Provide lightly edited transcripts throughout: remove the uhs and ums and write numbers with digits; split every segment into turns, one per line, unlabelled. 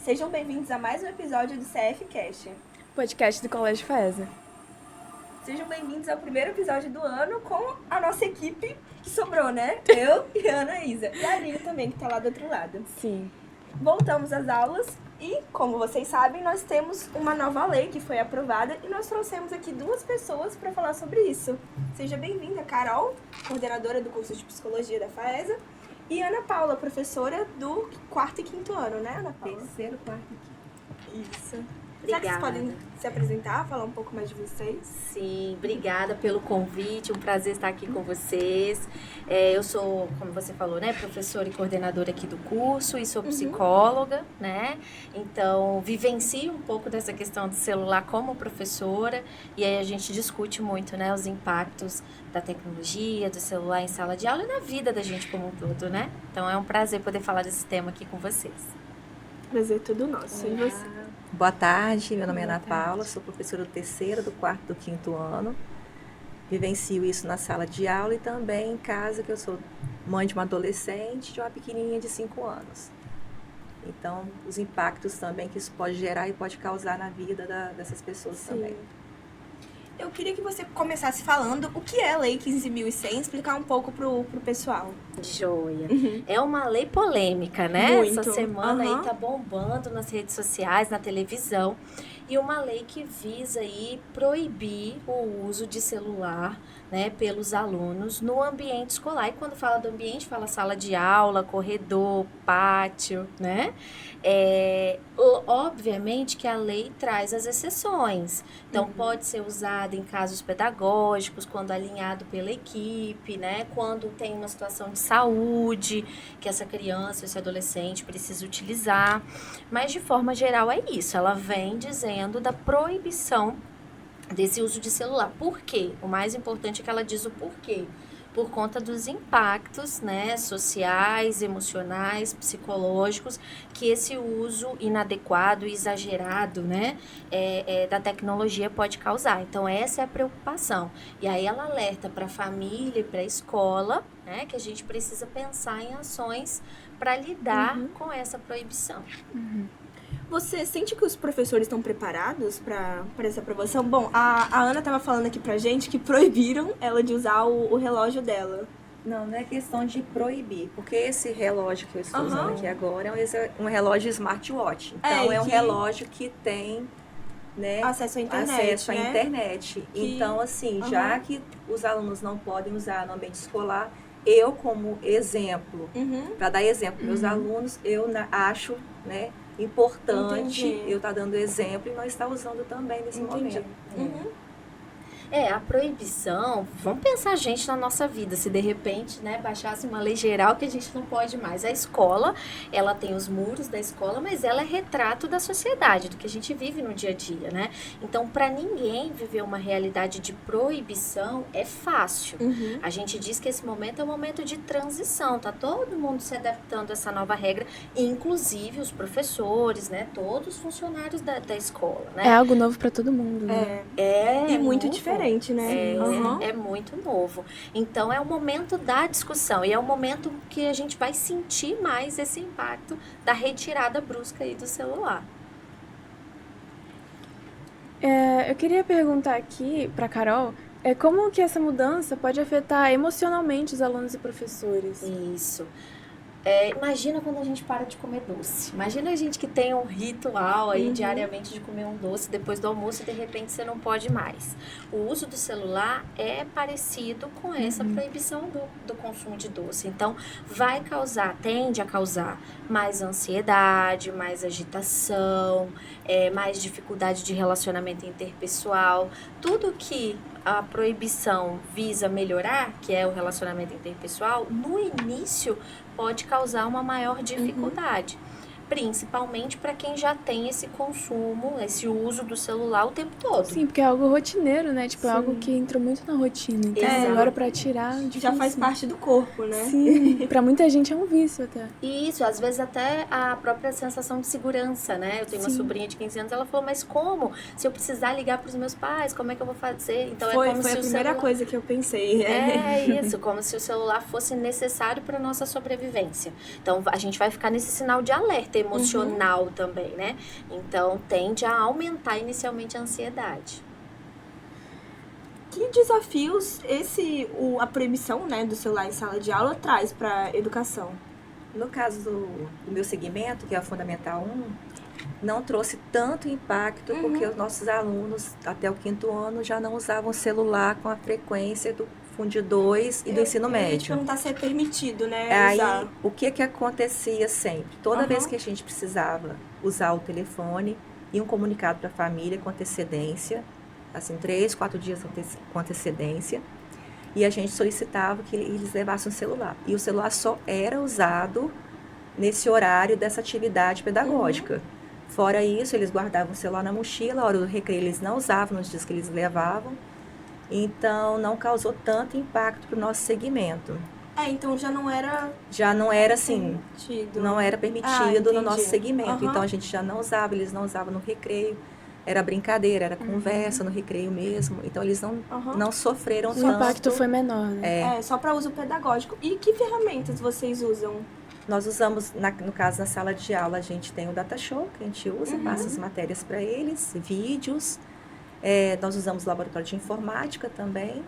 Sejam bem-vindos a mais um episódio do CFcast,
podcast do Colégio FAESA.
Sejam bem-vindos ao primeiro episódio do ano com a nossa equipe que sobrou, né? Eu e a Ana Isa. E a Aline também, que tá lá do outro lado.
Sim.
Voltamos às aulas e, como vocês sabem, nós temos uma nova lei que foi aprovada e nós trouxemos aqui duas pessoas para falar sobre isso. Seja bem-vinda, Carol, coordenadora do curso de Psicologia da FAESA, e Ana Paula, professora do 4º e 5º ano, né, Ana Paula?
Terceiro, quarto e quinto.
Isso.
Obrigada.
Será que vocês podem se apresentar, falar um pouco mais de vocês?
Sim, obrigada pelo convite, um prazer estar aqui com vocês. Eu sou, como você falou, né, professora e coordenadora aqui do curso e sou psicóloga, né? Então, vivencio um pouco dessa questão do celular como professora e aí a gente discute muito, né, os impactos da tecnologia, do celular em sala de aula e na vida da gente como um todo, né? Então, é um prazer poder falar desse tema aqui com vocês.
Prazer tudo nosso. E você?
Boa tarde, meu nome é Ana Paula, sou professora do terceiro, do 4º, do 5º ano. Vivencio isso na sala de aula e também em casa, que eu sou mãe de uma adolescente, de uma pequenininha de 5 anos. Então, os impactos também que isso pode gerar e pode causar na vida dessas pessoas também.
Eu queria que você começasse falando o que é a Lei 15.100, explicar um pouco pro pessoal.
Joia. É uma lei polêmica, né?
Muito.
Essa semana aí tá bombando nas redes sociais, na televisão. E uma lei que visa aí proibir o uso de celular, né, pelos alunos no ambiente escolar. E quando fala do ambiente, fala sala de aula, corredor, pátio, né? Obviamente que a lei traz as exceções. Então, pode ser usada em casos pedagógicos, quando alinhado pela equipe, né? Quando tem uma situação de saúde, que essa criança, esse adolescente precisa utilizar. Mas, de forma geral, é isso. Ela vem dizendo da proibição desse uso de celular. Por quê? O mais importante é que ela diz o porquê. Por conta dos impactos, né, sociais, emocionais, psicológicos, que esse uso inadequado e exagerado, né, da tecnologia pode causar. Então, essa é a preocupação. E aí ela alerta para a família e para a escola, né, que a gente precisa pensar em ações para lidar com essa proibição.
Você sente que os professores estão preparados para essa aprovação? Bom, a Ana estava falando aqui pra gente que proibiram ela de usar o relógio dela.
Não é questão de proibir, porque esse relógio que eu estou usando aqui agora é um relógio smartwatch. Então, é um relógio que tem, né,
acesso à internet.
Acesso à internet. Então, assim, já que os alunos não podem usar no ambiente escolar, eu, como exemplo, para dar exemplo para meus alunos, eu acho, né, importante eu estar dando exemplo e não estar usando também nesse momento.
A proibição, vamos pensar a gente na nossa vida, se de repente, né, baixasse uma lei geral que a gente não pode mais. A escola, ela tem os muros da escola, mas ela é retrato da sociedade, do que a gente vive no dia a dia, né? Então, para ninguém viver uma realidade de proibição é fácil. A gente diz que esse momento é um momento de transição, tá todo mundo se adaptando a essa nova regra, inclusive os professores, né, todos os funcionários da escola, né?
É algo novo para todo mundo, né?
E muito diferente, né?
É muito novo. Então, é o momento da discussão e é o momento que a gente vai sentir mais esse impacto da retirada brusca aí do celular.
Eu queria perguntar aqui para Carol, como que essa mudança pode afetar emocionalmente os alunos e professores?
Isso. Imagina quando a gente para de comer doce. Imagina a gente que tem um ritual aí diariamente de comer um doce depois do almoço e de repente você não pode mais. O uso do celular é parecido com essa proibição do consumo de doce. Então, tende a causar mais ansiedade, mais agitação, mais dificuldade de relacionamento interpessoal. Tudo que a proibição visa melhorar, que é o relacionamento interpessoal, no início pode causar uma maior dificuldade. Principalmente para quem já tem esse consumo, esse uso do celular o tempo todo.
Sim, porque é algo rotineiro, né? Tipo, é algo que entrou muito na rotina. Então, agora para tirar... difícil.
Já faz parte do corpo, né?
Sim, para muita gente é um vício até.
Isso, às vezes até a própria sensação de segurança, né? Eu tenho uma sobrinha de 15 anos, ela falou, mas como? Se eu precisar ligar para os meus pais, como é que eu vou fazer? Então,
foi
como se
a primeira coisa que eu pensei.
É isso, como se o celular fosse necessário para nossa sobrevivência. Então, a gente vai ficar nesse sinal de alerta. emocional também, né? Então, tende a aumentar inicialmente a ansiedade.
Que desafios a proibição, né, do celular em sala de aula traz para a educação?
No caso do meu segmento, que é a Fundamental 1, não trouxe tanto impacto porque os nossos alunos, até o 5º ano, já não usavam celular com a frequência do Fundi 2 e do ensino médio.
Não está sendo permitido, né,
Aí,
usar.
o que acontecia sempre? Toda vez que a gente precisava usar o telefone e um comunicado para a família com antecedência, assim, 3, 4 dias com antecedência, e a gente solicitava que eles levassem um celular. E o celular só era usado nesse horário dessa atividade pedagógica. Fora isso, eles guardavam o celular na mochila, a hora do recreio eles não usavam nos dias que eles levavam. Então, não causou tanto impacto para o nosso segmento.
Então já não era
assim,
permitido.
não era permitido no nosso
Entendi.
segmento. Então, a gente já não usava, eles não usavam no recreio. Era brincadeira, era conversa no recreio mesmo. Então, eles não sofreram
O
tanto.
impacto foi menor, né?
Só para uso pedagógico. E que ferramentas vocês usam?
Nós usamos, no caso, na sala de aula, a gente tem o Data Show, que a gente usa, passa as matérias para eles, vídeos. Nós usamos o laboratório de informática também.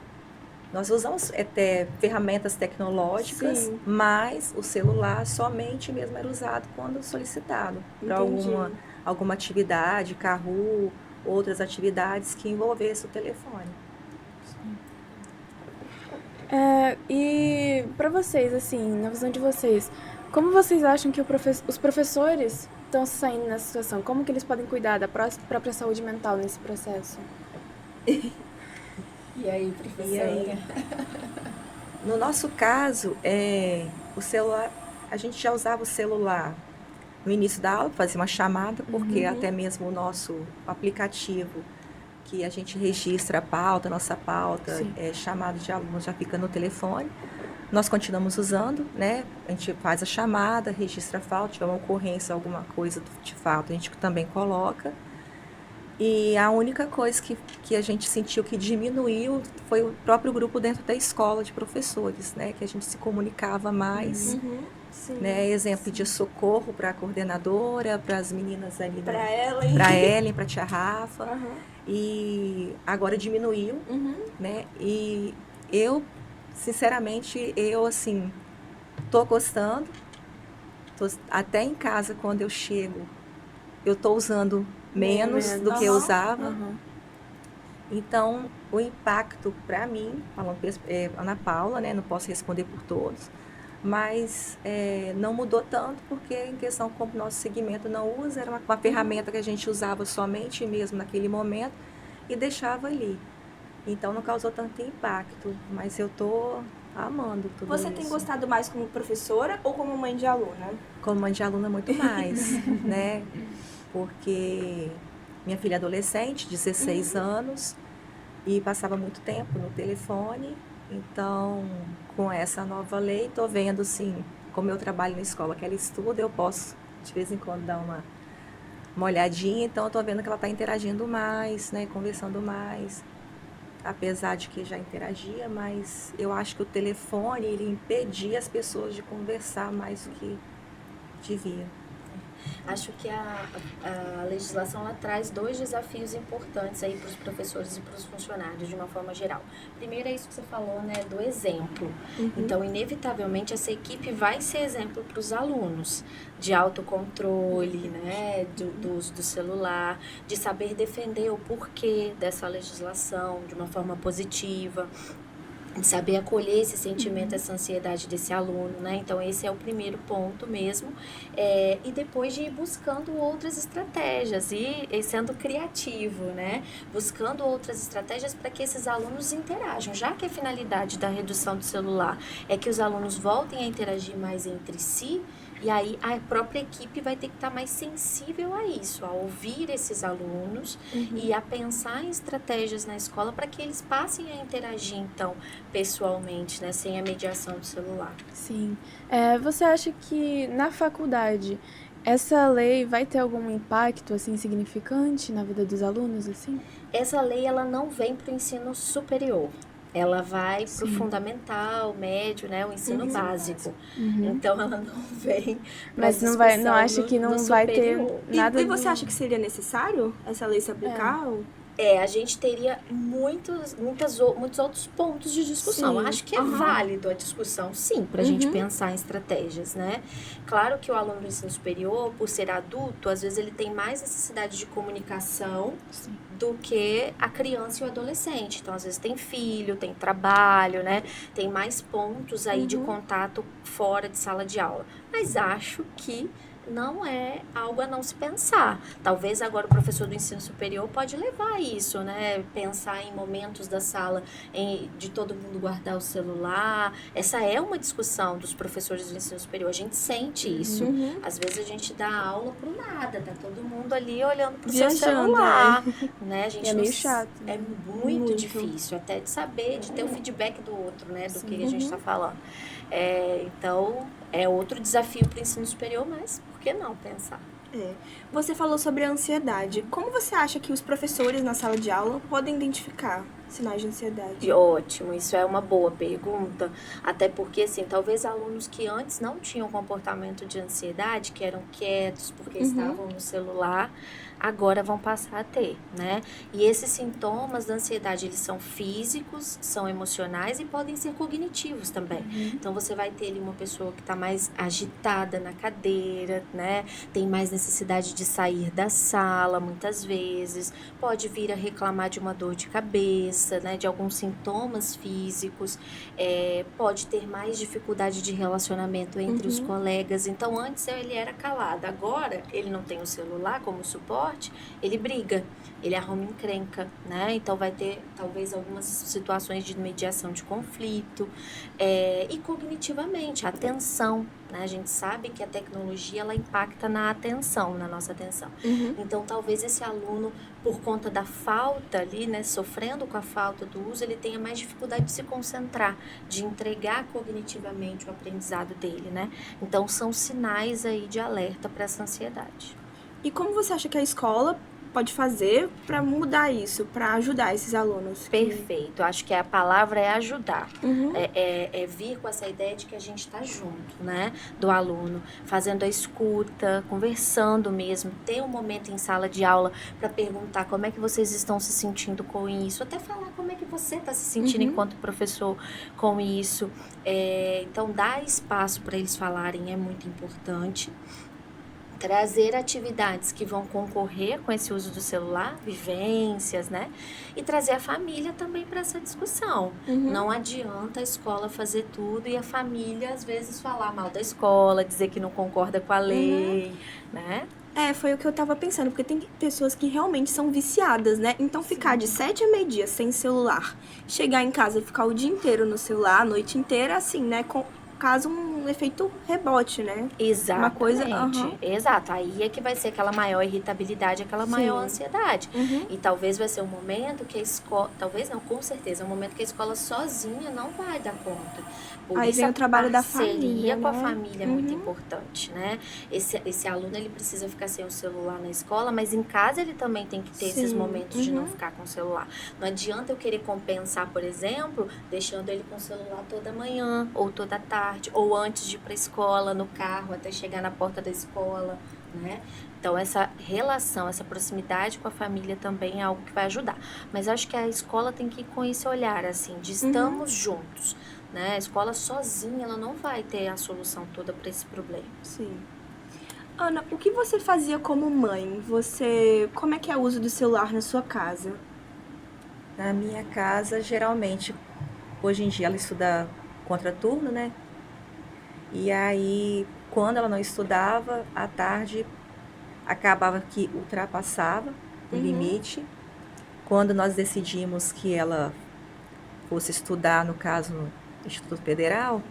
Nós usamos até ferramentas tecnológicas,
Sim.
mas o celular somente mesmo era usado quando solicitado para alguma atividade, Kahoot, outras atividades que envolvessem o telefone.
E para vocês, assim, na visão de vocês, como vocês acham que os professores estão se saindo nessa situação? Como que eles podem cuidar da própria saúde mental nesse processo?
E aí, professora?
No nosso caso, o celular, a gente já usava o celular no início da aula, fazia uma chamada, porque até mesmo o nosso aplicativo, que a gente registra a pauta, nossa pauta, chamada de aluno já fica no telefone. Nós continuamos usando, né? A gente faz a chamada, registra a falta, tiver uma ocorrência, alguma coisa de falta, a gente também coloca. E a única coisa que a gente sentiu que diminuiu foi o próprio grupo dentro da escola de professores, né? Que a gente se comunicava mais, né? Exemplo, pedir socorro para a coordenadora, para as meninas ali.
Para Ellen.
Para Ellen, para a tia Rafa. E agora diminuiu, né? E eu, sinceramente, assim, tô gostando. Até em casa, quando eu chego, eu tô usando menos do que eu usava. Então, o impacto para mim, falando Ana Paula, né, não posso responder por todos, mas não mudou tanto, porque em questão como o nosso segmento não usa, era uma ferramenta que a gente usava somente mesmo naquele momento e deixava ali. Então, não causou tanto impacto, mas eu estou amando tudo isso.
Você tem gostado mais como professora ou como mãe de aluna?
Como mãe de aluna, muito mais, né? Porque minha filha é adolescente, 16 anos, e passava muito tempo no telefone. Então, com essa nova lei, estou vendo, assim, como eu trabalho na escola que ela estuda, eu posso, de vez em quando, dar uma olhadinha. Então, eu estou vendo que ela está interagindo mais, né, conversando mais. Apesar de que já interagia, mas eu acho que o telefone, ele impedia as pessoas de conversar mais do que devia.
Acho que a legislação ela traz 2 desafios importantes aí para os professores e para os funcionários de uma forma geral. Primeiro é isso que você falou, né, do exemplo. Então, inevitavelmente, essa equipe vai ser exemplo para os alunos de autocontrole, né, do uso do celular, de saber defender o porquê dessa legislação de uma forma positiva, de saber acolher esse sentimento, essa ansiedade desse aluno, né? Então, esse é o primeiro ponto mesmo. E depois de ir buscando outras estratégias e sendo criativo, né? Buscando outras estratégias para que esses alunos interajam. Já que a finalidade da redução do celular é que os alunos voltem a interagir mais entre si, e aí a própria equipe vai ter que estar mais sensível a isso, a ouvir esses alunos e a pensar em estratégias na escola para que eles passem a interagir, então, pessoalmente, né, sem a mediação do celular.
Sim. Você acha que na faculdade essa lei vai ter algum impacto, assim, significante na vida dos alunos, assim?
Essa lei, ela não vem para o ensino superior. ela vai para o fundamental, médio, né, o ensino básico. Então ela não vem pra
Mas não
discussão
acha que não
no
vai ter
superior.
nada
E você
do-
acha que seria necessário essa lei se aplicar?
A gente teria muitos outros pontos de discussão.
Sim.
Acho que é válido a discussão, sim, para a gente pensar em estratégias, né? Claro que o aluno do ensino superior, por ser adulto, às vezes ele tem mais necessidade de comunicação do que a criança e o adolescente. Então, às vezes tem filho, tem trabalho, né? Tem mais pontos aí de contato fora de sala de aula. Mas acho que não é algo a não se pensar. Talvez agora o professor do ensino superior pode levar isso, né? Pensar em momentos da sala de todo mundo guardar o celular. Essa é uma discussão dos professores do ensino superior. A gente sente isso. Às vezes a gente dá aula pro nada, tá todo mundo ali olhando pro seu celular, né? A gente
É meio chato.
É muito difícil até de saber, de ter o feedback do outro, né? Do que a gente tá falando. Então, é outro desafio para o ensino superior, mas por que não pensar?
Você falou sobre a ansiedade. Como você acha que os professores na sala de aula podem identificar sinais de ansiedade?
Ótimo, isso é uma boa pergunta, até porque, assim, talvez alunos que antes não tinham comportamento de ansiedade, que eram quietos porque estavam no celular, agora vão passar a ter, né? E esses sintomas da ansiedade, eles são físicos, são emocionais e podem ser cognitivos também. Então, você vai ter ali uma pessoa que está mais agitada na cadeira, né? Tem mais necessidade de sair da sala, muitas vezes. Pode vir a reclamar de uma dor de cabeça, né? De alguns sintomas físicos. Pode ter mais dificuldade de relacionamento entre os colegas. Então, antes ele era calado. Agora, ele não tem o celular como suporte, ele briga, ele arruma encrenca, né? Então vai ter talvez algumas situações de mediação de conflito, e cognitivamente, a atenção, né? A gente sabe que a tecnologia ela impacta na atenção, na nossa atenção. Então talvez esse aluno, por conta da falta ali, né, sofrendo com a falta do uso, ele tenha mais dificuldade de se concentrar, de entregar cognitivamente o aprendizado dele, né? Então são sinais aí de alerta para essa ansiedade.
E como você acha que a escola pode fazer para mudar isso, para ajudar esses alunos?
Perfeito, acho que a palavra é ajudar, é vir com essa ideia de que a gente está junto, né, do aluno, fazendo a escuta, conversando mesmo, ter um momento em sala de aula para perguntar como é que vocês estão se sentindo com isso, até falar como é que você está se sentindo enquanto professor com isso, então dar espaço para eles falarem é muito importante. Trazer atividades que vão concorrer com esse uso do celular, vivências, né? E trazer a família também para essa discussão. Não adianta a escola fazer tudo e a família, às vezes, falar mal da escola, dizer que não concorda com a lei, né?
Foi o que eu tava pensando, porque tem pessoas que realmente são viciadas, né? Então ficar de 7 a meio-dia sem celular, chegar em casa e ficar o dia inteiro no celular, a noite inteira, assim, né? Caso um efeito rebote, né?
Exatamente.
Uma coisa,
Exato. Aí é que vai ser aquela maior irritabilidade, aquela maior ansiedade. E talvez vai ser um momento que a escola... Talvez não, com certeza. É um momento que a escola sozinha não vai dar conta. Por
Aí
isso
vem
a
o trabalho da
parceria
família,
com a
né?
família é muito importante, né? Esse aluno, ele precisa ficar sem o celular na escola, mas em casa ele também tem que ter esses momentos de não ficar com o celular. Não adianta eu querer compensar, por exemplo, deixando ele com o celular toda manhã, ou toda tarde, ou antes de ir para a escola, no carro, até chegar na porta da escola, né? Então, essa relação, essa proximidade com a família também é algo que vai ajudar. Mas acho que a escola tem que ir com esse olhar, assim, de estamos juntos, né? A escola sozinha, ela não vai ter a solução toda para esse problema.
Sim. Ana, o que você fazia como mãe? Como é que é o uso do celular na sua casa?
Na minha casa, geralmente, hoje em dia ela estuda contraturno, né? E aí, quando ela não estudava, à tarde, acabava que ultrapassava o limite. Quando nós decidimos que ela fosse estudar, no caso, no Instituto Federal,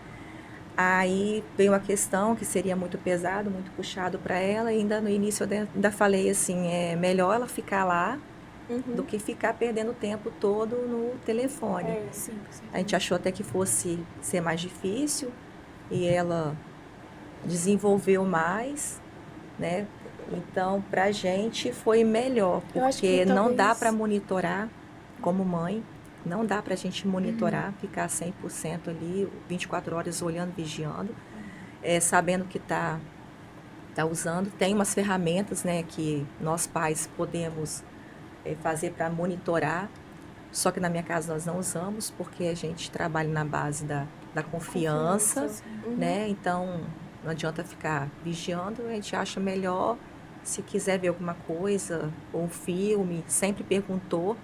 aí veio uma questão que seria muito pesado, muito puxado para ela, e ainda no início eu ainda falei assim, é melhor ela ficar lá do que ficar perdendo o tempo todo no telefone. A gente achou até que fosse ser mais difícil, e ela desenvolveu mais, né? Então, pra gente foi melhor,
Eu acho
porque
que
não dá
talvez-
para monitorar como mãe Não dá para a gente monitorar, ficar 100% ali, 24 horas olhando, vigiando, sabendo que está usando. Tem umas ferramentas, né, que nós pais podemos fazer para monitorar, só que na minha casa nós não usamos, porque a gente trabalha na base da confiança, né? Então, não adianta ficar vigiando, a gente acha melhor, se quiser ver alguma coisa, ou um filme, sempre perguntou.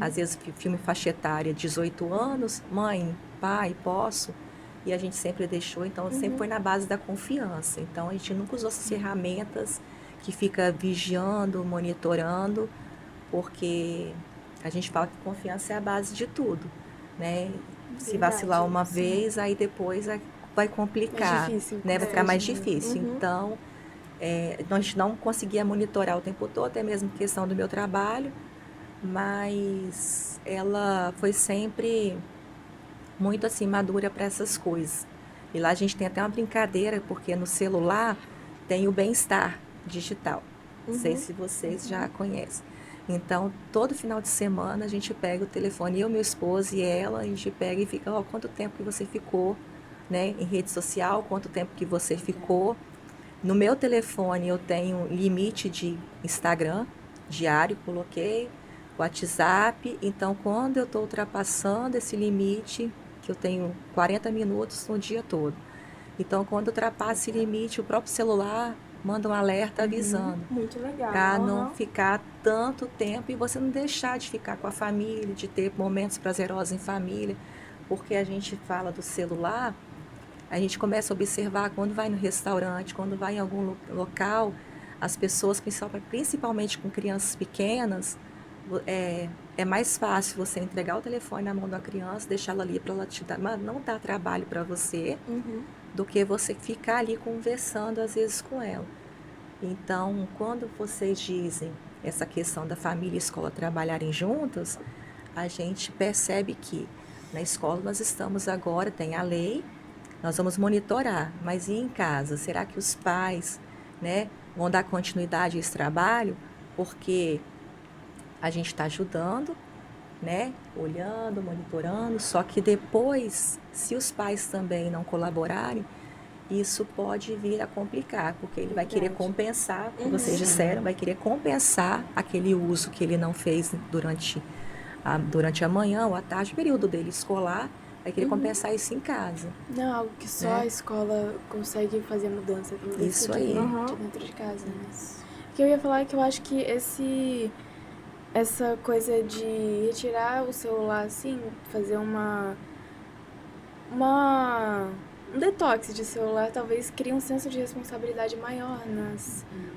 Às vezes, filme faixa etária, 18 anos, mãe, pai, posso? E a gente sempre deixou, então sempre foi na base da confiança. Então, a gente nunca usou essas ferramentas que fica vigiando, monitorando, porque a gente fala que confiança é a base de tudo, né? Se vacilar uma vez, aí depois vai complicar,
difícil,
né? Vai ficar mais difícil. Então, a gente não conseguia monitorar o tempo todo, até mesmo questão do meu trabalho, mas ela foi sempre muito assim madura para essas coisas. E lá a gente tem até uma brincadeira, porque no celular tem o bem-estar digital. Não sei se vocês já conhecem. Então, todo final de semana a gente pega o telefone, eu, meu esposo e ela, a gente pega e fica, quanto tempo que você ficou, né, em rede social, quanto tempo que você ficou. No meu telefone eu tenho limite de Instagram diário, coloquei, WhatsApp, então quando eu estou ultrapassando esse limite, que eu tenho 40 minutos no dia todo. Então, quando ultrapassa esse limite, o próprio celular manda um alerta avisando.
Muito legal.
Para não ficar tanto tempo e você não deixar de ficar com a família, de ter momentos prazerosos em família. Porque a gente fala do celular, a gente começa a observar quando vai no restaurante, quando vai em algum local, as pessoas, principalmente com crianças pequenas, é mais fácil você entregar o telefone na mão da criança, deixar ela ali para ela te dar, mas não dá trabalho para você, do que você ficar ali conversando às vezes com ela. Então, quando vocês dizem essa questão da família e escola trabalharem juntas, a gente percebe que na escola nós estamos agora, tem a lei, nós vamos monitorar, mas e em casa? Será que os pais, né, vão dar continuidade a esse trabalho? Porque a gente está ajudando, né, olhando, monitorando, só que depois, se os pais também não colaborarem, isso pode vir a complicar, porque ele vai querer compensar, como vocês disseram, vai querer compensar aquele uso que ele não fez durante a manhã ou à tarde, o período dele escolar, vai querer compensar isso em casa.
Não, algo que só a escola consegue fazer mudança.
Isso aí.
Dentro de casa. Né? O que eu ia falar é que eu acho que essa coisa de retirar o celular, assim, fazer um detox de celular, talvez crie um senso de responsabilidade maior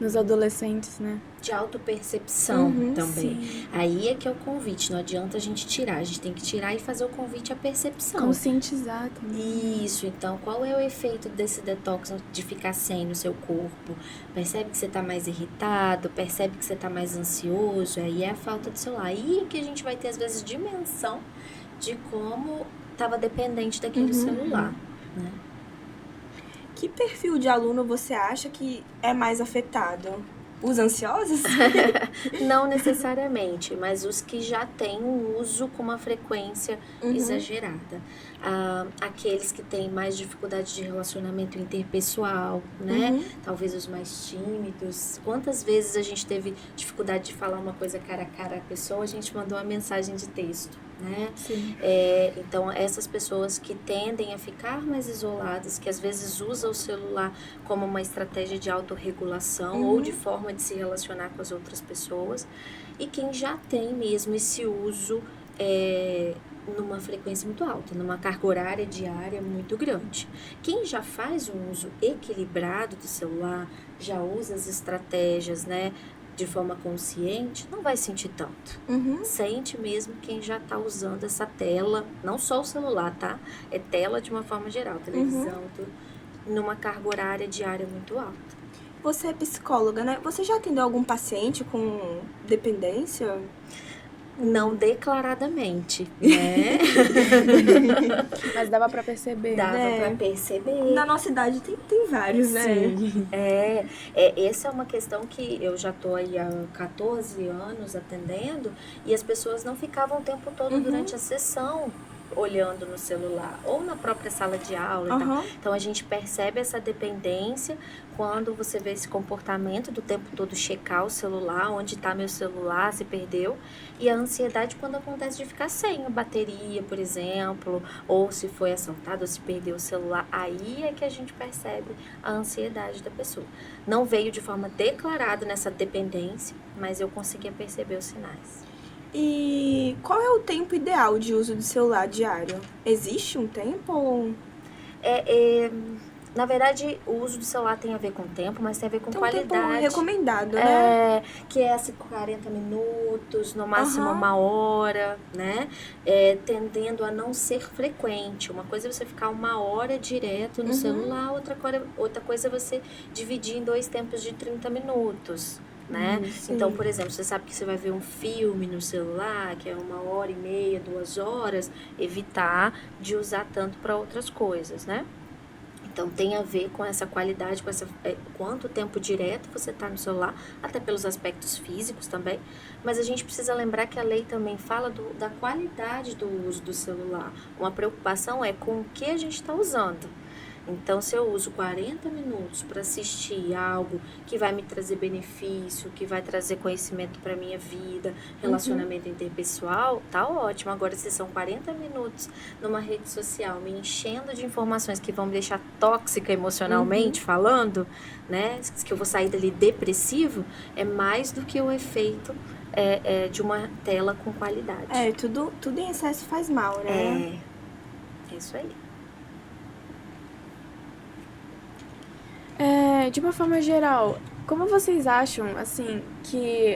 nos adolescentes, né?
De autopercepção também.
Sim.
Aí é que é o convite, não adianta a gente tirar, a gente tem que tirar e fazer o convite à percepção.
Conscientizar também.
Isso, então qual é o efeito desse detox de ficar sem no seu corpo? Percebe que você está mais irritado, percebe que você está mais ansioso, aí é a falta do celular. Aí é que a gente vai ter às vezes dimensão de como estava dependente daquele celular, né?
Que perfil de aluno você acha que é mais afetado? Os ansiosos?
Não necessariamente, mas os que já têm um uso com uma frequência exagerada. Aqueles que têm mais dificuldade de relacionamento interpessoal, né? Talvez os mais tímidos. Quantas vezes a gente teve dificuldade de falar uma coisa cara a cara à pessoa, a gente mandou uma mensagem de texto, né?
Sim.
Então, essas pessoas que tendem a ficar mais isoladas, que às vezes usam o celular como uma estratégia de autorregulação ou de forma de se relacionar com as outras pessoas, e quem já tem mesmo esse uso numa frequência muito alta, numa carga horária diária muito grande. Quem já faz um uso equilibrado do celular, já usa as estratégias, né, de forma consciente, não vai sentir tanto. Sente mesmo quem já está usando essa tela, não só o celular, tá? É tela de uma forma geral, televisão, tudo, numa carga horária diária muito alta.
Você é psicóloga, né? Você já atendeu algum paciente com dependência?
Não declaradamente, né?
Mas dava pra perceber.
Dava
É.
pra perceber.
Na nossa idade tem vários, né?
Sim.
Essa é uma questão que eu já tô aí há 14 anos atendendo e as pessoas não ficavam o tempo todo durante a sessão olhando no celular ou na própria sala de aula e tal.
Aham.
Então a gente percebe essa dependência quando você vê esse comportamento do tempo todo checar o celular, onde está meu celular, se perdeu, e a ansiedade quando acontece de ficar sem a bateria, por exemplo, ou se foi assaltado ou se perdeu o celular, aí é que a gente percebe a ansiedade da pessoa. Não veio de forma declarada nessa dependência, mas eu conseguia perceber os sinais.
E qual é o tempo ideal de uso do celular diário? Existe um tempo ou...
Na verdade, o uso do celular tem a ver com tempo, mas tem a ver com
Tem um tempo
qualidade.
recomendado, né?
Que é 40 minutos, no máximo
Aham.
1 hora, né? Tendendo a não ser frequente. Uma coisa é você ficar 1 hora direto no celular, outra coisa é você dividir em 2 tempos de 30 minutos. Né?
Sim.
Então, por exemplo, você sabe que você vai ver um filme no celular, que é 1 hora e meia, 2 horas, evitar de usar tanto para outras coisas, né? Então, tem a ver com essa qualidade, com quanto tempo direto você está no celular, até pelos aspectos físicos também. Mas a gente precisa lembrar que a lei também fala da qualidade do uso do celular. Uma preocupação é com o que a gente está usando. Então, se eu uso 40 minutos para assistir algo que vai me trazer benefício, que vai trazer conhecimento para minha vida, relacionamento interpessoal, tá ótimo. Agora, se são 40 minutos numa rede social me enchendo de informações que vão me deixar tóxica emocionalmente falando, né? Que eu vou sair dali depressivo, é mais do que o efeito de uma tela com qualidade.
Tudo em excesso faz mal, né?
É isso aí.
De uma forma geral, como vocês acham, assim, que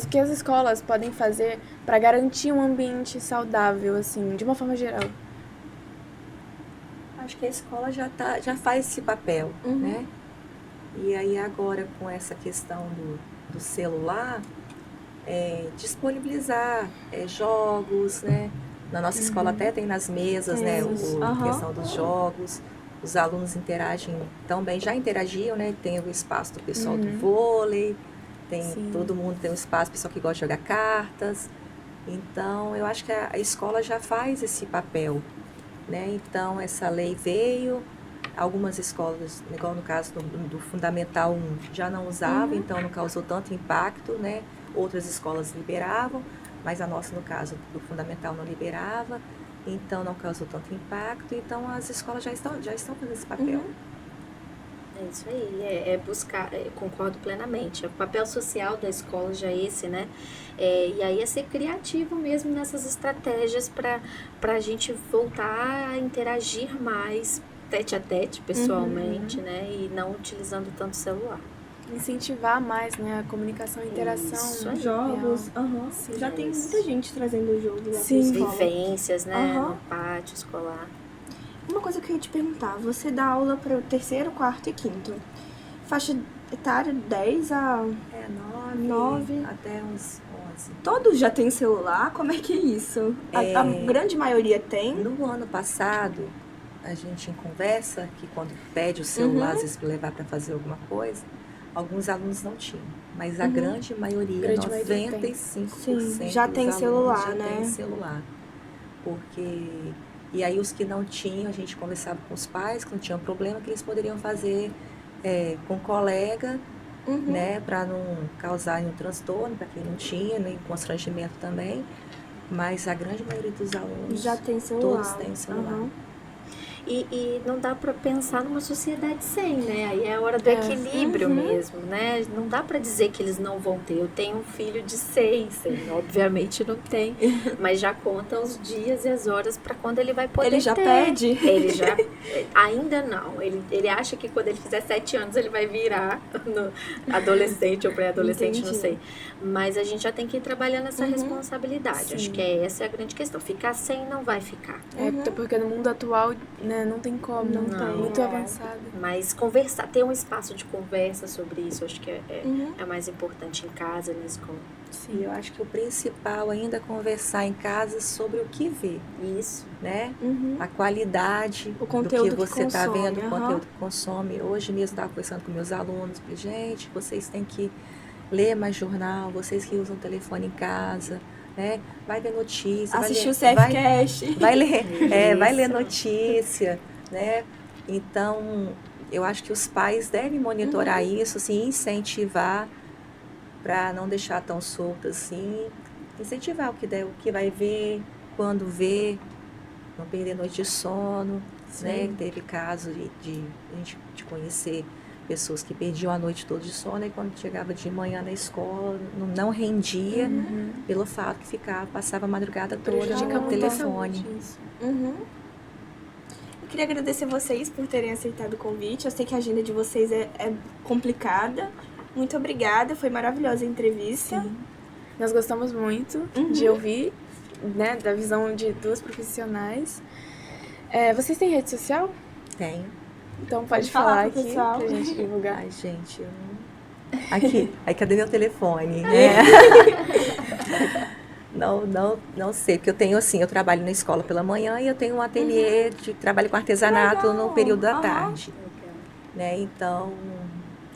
que as escolas podem fazer para garantir um ambiente saudável, assim, de uma forma geral?
Acho que a escola já faz esse papel, né? E aí agora com essa questão do celular, disponibilizar jogos, né? Na nossa escola até tem nas mesas, né? A questão dos jogos. Os alunos interagem também, já interagiam, né? Tem o espaço do pessoal do vôlei, todo mundo tem um espaço, pessoal que gosta de jogar cartas. Então, eu acho que a escola já faz esse papel, né? Então, essa lei veio, algumas escolas, igual no caso do Fundamental 1, já não usavam, então não causou tanto impacto, né? Outras escolas liberavam, mas a nossa, no caso do Fundamental, não liberava. Então, não causou tanto impacto. Então, as escolas já estão fazendo esse papel.
É isso aí, buscar, concordo plenamente. O papel social da escola já é esse, né? E aí é ser criativo mesmo nessas estratégias para a gente voltar a interagir mais tete a tete, pessoalmente, né? E não utilizando tanto celular.
Incentivar mais, né, a comunicação e interação.
Isso aí.
Jogos,
Sim,
já tem muita gente trazendo o jogo lá pra
Sim.
escola.
Vivências, né?
Aham.
No pátio escolar.
Uma coisa que eu ia te perguntar, você dá aula para o 3º, 4º e 5º. Faixa etária 10 a 9.
Até uns 11.
Todos já têm celular? Como é que é isso? A grande maioria tem?
No ano passado, a gente em conversa, que quando pede o celular, às vezes para levar para fazer alguma coisa, alguns alunos não tinham. Mas a grande maioria, 95%,
Sim, já
dos
tem
alunos
celular,
já
né?
tem celular. E aí os que não tinham, a gente conversava com os pais, que não tinham problema, que eles poderiam fazer com colega, né? Para não causar nenhum transtorno, para quem não tinha, nem constrangimento também. Mas a grande maioria dos alunos,
Já tem celular.
todos têm celular.
E não dá para pensar numa sociedade sem, né? Aí é a hora do equilíbrio mesmo, né? Não dá para dizer que eles não vão ter. Eu tenho um filho de 6, ele obviamente não tem, mas já conta os dias e as horas para quando ele vai poder ter.
Ele já pede?
Ele já... Ainda não. Ele acha que quando ele fizer 7 anos ele vai virar adolescente ou pré-adolescente, não sei. Mas a gente já tem que ir trabalhando essa responsabilidade.
Sim.
Acho que essa é a grande questão. Ficar sem não vai ficar.
Porque no mundo atual, né, não tem como.
Não tem,
Muito avançado.
Mas conversar, ter um espaço de conversa sobre isso, acho que é mais importante em casa, na escola.
E eu acho que o principal ainda é conversar em casa sobre o que vê,
Isso.
né?
Uhum.
A qualidade
O conteúdo
do que você está
consome,
vendo, o
aham.
conteúdo que consome. Hoje mesmo estava conversando com meus alunos, falei, gente, vocês têm que ler mais jornal, vocês que usam telefone em casa, né? Vai ver notícia,
Assistir o
vai
CFcast.
vai ler, vai ler
Isso.
notícia, né? Então, eu acho que os pais devem monitorar isso, assim, incentivar para não deixar tão solto assim, incentivar o que der, o que vai ver, quando ver, não perder noite de sono, né? Teve caso de a gente de conhecer pessoas que perdiam a noite toda de sono e quando chegava de manhã na escola não rendia pelo fato que passava a madrugada toda
Prejudica
no
muito a
telefone.
saúde, isso.
Uhum. Eu queria agradecer vocês por terem aceitado o convite. Eu sei que a agenda de vocês é complicada. Muito obrigada, foi maravilhosa a entrevista.
Sim.
Nós gostamos muito de ouvir, né, da visão de duas profissionais. Vocês têm rede social?
Tenho.
Então
Pode
pode
falar
falar
pro
aqui
pessoal.
pra gente divulgar.
Ai, gente, eu não... Aqui, aí cadê meu telefone? Não sei, porque eu tenho assim, eu trabalho na escola pela manhã e eu tenho um ateliê de trabalho com artesanato
legal.
no período da
Aham.
tarde, né? Então,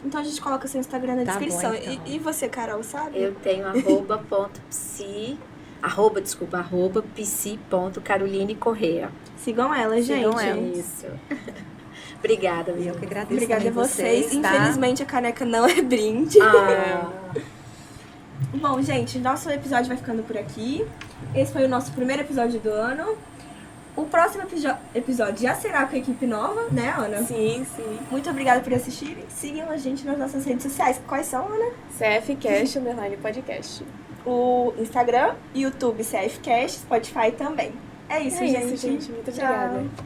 Então a gente coloca seu Instagram na
Tá bom,
descrição.
então.
E você, Carol, sabe?
Eu tenho psi.caroline Correa.
Sigam ela, gente.
Sigam ela.
Isso. Obrigada,
e eu
viu?
que agradeço
Obrigada a
também
vocês.
tá?
Infelizmente a caneca não é brinde.
Ah,
Bom, gente, nosso episódio vai ficando por aqui. Esse foi o nosso primeiro episódio do ano. O próximo episódio já será com a equipe nova, né, Ana?
Sim.
Muito obrigada por assistirem. Sigam a gente nas nossas redes sociais. Quais são, Ana?
CFcast _podcast.
O Instagram, YouTube CFcast, Spotify também. É isso,
É
gente.
isso, gente. Muito
Tchau.
obrigada.